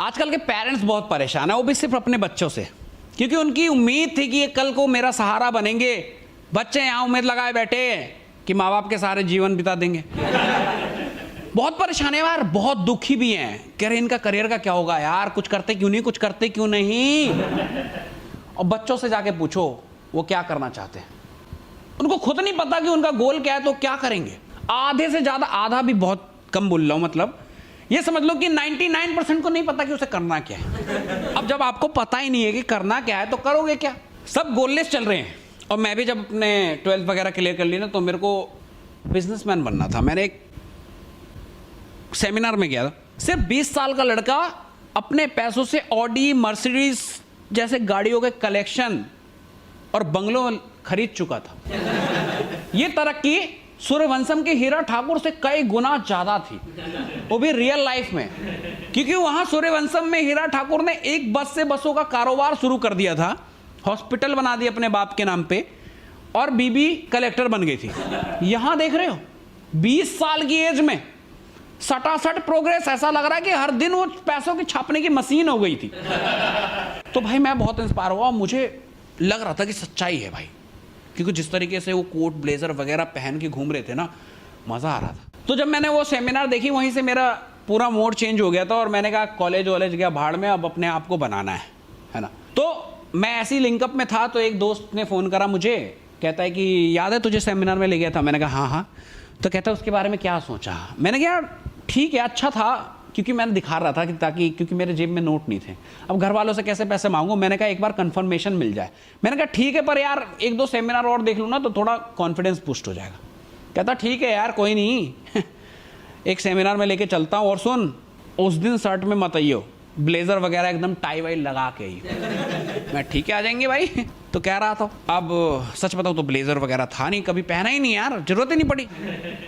आजकल के पेरेंट्स बहुत परेशान है, वो भी सिर्फ अपने बच्चों से, क्योंकि उनकी उम्मीद थी कि ये कल को मेरा सहारा बनेंगे। बच्चे यहाँ उम्मीद लगाए बैठे कि माँ बाप के सारे जीवन बिता देंगे। बहुत परेशान है यार, बहुत दुखी भी हैं, कह रहे इनका करियर का क्या होगा यार, कुछ करते क्यों नहीं, कुछ करते क्यों नहीं। और बच्चों से जाके पूछो वो क्या करना चाहते हैं, उनको खुद नहीं पता कि उनका गोल क्या है, तो क्या करेंगे। आधे से ज्यादा, आधा भी बहुत कम बोल रहा हूं, मतलब ये समझ लो कि 99% को नहीं पता कि उसे करना क्या है। अब जब आपको पता ही नहीं है कि करना क्या है तो करोगे क्या। सब गोललेस चल रहे हैं। और मैं भी जब अपने 12th वगैरह क्लियर कर ली ना, तो मेरे को बिजनेसमैन बनना था। मैंने एक सेमिनार में गया था, सिर्फ 20 साल का लड़का अपने पैसों से ऑडी, मर्सिडीज जैसे गाड़ियों के कलेक्शन और बंगलों खरीद चुका था। ये तरक्की सूर्यवंशम के हीरा ठाकुर से कई गुना ज्यादा थी, वो भी रियल लाइफ में, क्योंकि वहां सूर्यवंशम में हीरा ठाकुर ने एक बस से बसों का कारोबार शुरू कर दिया था, हॉस्पिटल बना दिया अपने बाप के नाम पे, और बीबी कलेक्टर बन गई थी। यहां देख रहे हो 20 साल की एज में सटासट प्रोग्रेस, ऐसा लग रहा है कि हर दिन वो पैसों की छापने की मशीन हो गई थी। तो भाई मैं बहुत इंस्पायर हुआ, मुझे लग रहा था कि सच्चाई है भाई, क्योंकि जिस तरीके से वो कोट ब्लेजर वगैरह पहन के घूम रहे थे ना, मजा आ रहा था। तो जब मैंने वो सेमिनार देखी, वहीं से मेरा पूरा मोड चेंज हो गया था, और मैंने कहा कॉलेज वॉलेज गया भाड़ में, अब अपने आप को बनाना है ना। तो मैं ऐसी लिंकअप में था, तो एक दोस्त ने फ़ोन करा मुझे, कहता है कि याद है तुझे सेमिनार में ले गया था। मैंने कहा हाँ हाँ। तो कहता है उसके बारे में क्या सोचा। मैंने कहा यार ठीक है, अच्छा था, क्योंकि मैंने दिखा रहा था कि ताकि, क्योंकि मेरे जेब में नोट नहीं थे, अब घर वालों से कैसे पैसे मांगूं। मैंने कहा एक बार कंफर्मेशन मिल जाए। मैंने कहा ठीक है, पर यार एक दो सेमिनार और देख लूँ ना तो थोड़ा कॉन्फिडेंस बूस्ट हो जाएगा। कहता ठीक है यार कोई नहीं, एक सेमिनार में लेके चलता हूँ, और सुन उस दिन शर्ट में मत आइयो, ब्लेजर वगैरह एकदम टाई वाई लगा के आई। मैं ठीक है आ जाएंगे भाई। तो कह रहा था, अब सच बताऊँ तो ब्लेजर वगैरह था नहीं, कभी पहना ही नहीं यार, जरूरत ही नहीं पड़ी।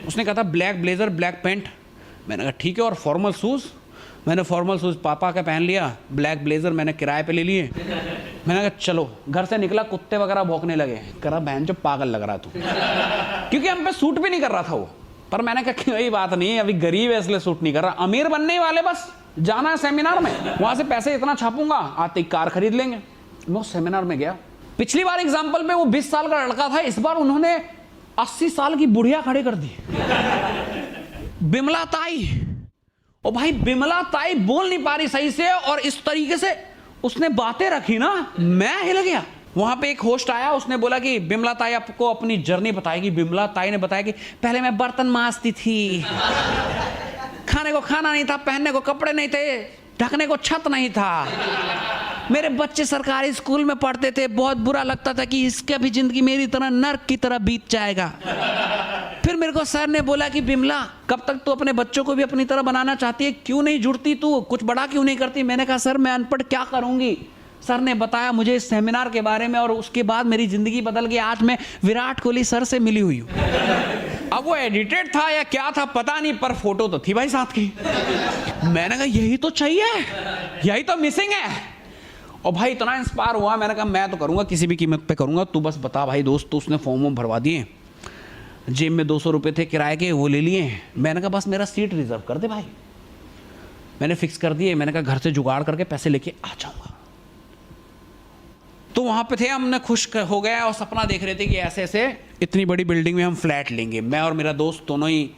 उसने कहा था ब्लैक ब्लेजर ब्लैक पैंट। मैंने कहा ठीक है, और फॉर्मल शूज़। मैंने फॉर्मल शूज़ पापा का पहन लिया, ब्लैक ब्लेजर मैंने किराए पे ले लिए। मैंने कहा चलो, घर से निकला, कुत्ते वगैरह भौंकने लगे, करा बहन जो पागल लग रहा तू, क्योंकि हम पे सूट भी नहीं कर रहा था वो। पर मैंने कहा कोई बात नहीं, अभी गरीब है इसलिए सूट नहीं कर रहा, अमीर बनने वाले बस जाना है सेमिनार में, वहां से पैसे इतना छापूंगा आते कार खरीद लेंगे। मैं सेमिनार में गया। पिछली बार एग्जाम्पल में वो 20 साल का लड़का था, इस बार उन्होंने 80 साल की बुढ़िया खड़ी कर दी, बिमला ताई। ओ भाई बिमला ताई बोल नहीं पा रही सही से, और इस तरीके से उसने बातें रखी ना, मैं हिल गया। वहां पे एक होस्ट आया, उसने बोला कि बिमला ताई आपको अपनी जर्नी बताएगी। बिमला ताई ने बताया कि पहले मैं बर्तन मांजती थी, खाने को खाना नहीं था, पहनने को कपड़े नहीं थे, ढकने को छत नहीं था, मेरे बच्चे सरकारी स्कूल में पढ़ते थे, बहुत बुरा लगता था कि इसका भी जिंदगी मेरी तरह नर्क की तरह बीत जाएगा। फिर मेरे को सर ने बोला कि बिमला कब तक तू अपने बच्चों को भी अपनी तरह बनाना चाहती है, क्यों नहीं जुड़ती तू, कुछ बड़ा क्यों नहीं करती। मैंने कहा सर मैं अनपढ़ क्या करूंगी। सर ने बताया मुझे इस सेमिनार के बारे में, और उसके बाद मेरी जिंदगी बदल गई। आज मैं विराट कोहली सर से मिली हुई हूँ। अब वो एडिटेड था या क्या था पता नहीं, पर फोटो तो थी भाई साथ की। मैंने कहा यही तो चाहिए, यही तो मिसिंग है। और भाई इतना इंस्पायर हुआ, मैंने कहा मैं तो करूंगा, किसी भी कीमत पे करूंगा, तू बस बता भाई दोस्त। तो उसने फॉर्म वॉर्म भरवा दिए, जेब में 200 रुपये थे किराए के, वो ले लिए। मैंने कहा बस मेरा सीट रिजर्व कर दे भाई। मैंने फिक्स कर दिए। मैंने कहा घर से जुगाड़ करके पैसे लेके आ जाऊंगा। तो वहां पे थे, हमने खुश हो गया और सपना देख रहे थे कि ऐसे ऐसे इतनी बड़ी बिल्डिंग में हम फ्लैट लेंगे। मैं और मेरा दोस्त दोनों ही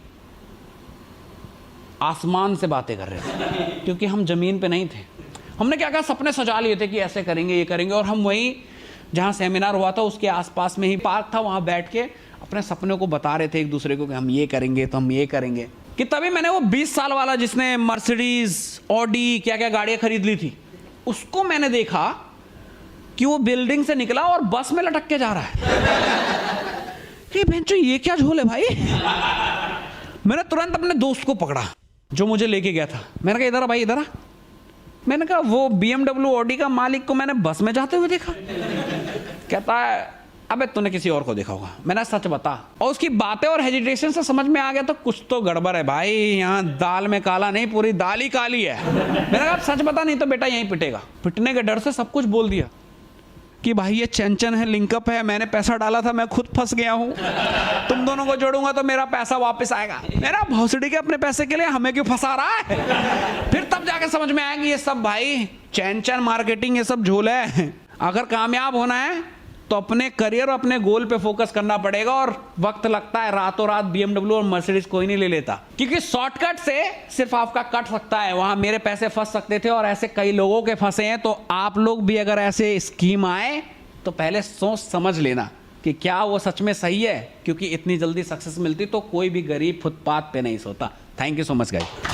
आसमान से बातें कर रहे थे, क्योंकि हम जमीन पे नहीं थे। हमने क्या कहा, सपने सजा लिए थे कि ऐसे करेंगे, ये करेंगे। और हम वहीं जहाँ सेमिनार हुआ था उसके आसपास में ही पार्क था, वहाँ बैठ के अपने सपनों को बता रहे थे एक दूसरे को कि हम ये करेंगे तो हम ये करेंगे। कि तभी मैंने वो 20 साल वाला जिसने मर्सिडीज, ऑडी, क्या क्या गाड़ियाँ खरीद ली थी, उसको मैंने देखा कि वो बिल्डिंग से निकला और बस में लटक के जा रहा है। कि बेंचो ये क्या झोल है भाई। मैंने तुरंत अपने दोस्त को पकड़ा जो मुझे लेके गया था। मैंने कहा इधर आ भाई, इधर आ। मैंने कहा वो BMW ऑडी का मालिक को मैंने बस में जाते हुए देखा। कहता है अबे तूने किसी और को देखा होगा। मैंने सच बता। और उसकी बातें और हेजिटेशन से समझ में आ गया तो कुछ तो गड़बड़ है भाई, यहाँ दाल में काला नहीं, पूरी दाल ही काली है। मैंने कहा सच बता, नहीं तो बेटा यहीं पिटेगा। पिटने के डर से सब कुछ बोल दिया। कि भाई ये चैनचन है, लिंकअप है, मैंने पैसा डाला था, मैं खुद फंस गया हूँ, तुम दोनों को जोड़ूंगा तो मेरा पैसा वापस आएगा। मेरा भौसड़ी के अपने पैसे के लिए हमें क्यों फंसा रहा है? फिर तब जाके समझ में आएगी ये सब भाई चैनचन मार्केटिंग, ये सब झोल है। अगर कामयाब होना है तो अपने करियर और अपने गोल पे फोकस करना पड़ेगा। और वक्त लगता है, रातों रात BMW और मर्सिडीज कोई नहीं ले लेता, क्योंकि शॉर्टकट से सिर्फ आपका कट सकता है। वहां मेरे पैसे फंस सकते थे और ऐसे कई लोगों के फंसे हैं। तो आप लोग भी अगर ऐसे स्कीम आए तो पहले सोच समझ लेना कि क्या वो सच में सही है, क्योंकि इतनी जल्दी सक्सेस मिलती तो कोई भी गरीब फुटपाथ पे नहीं सोता। Thank you so much guys.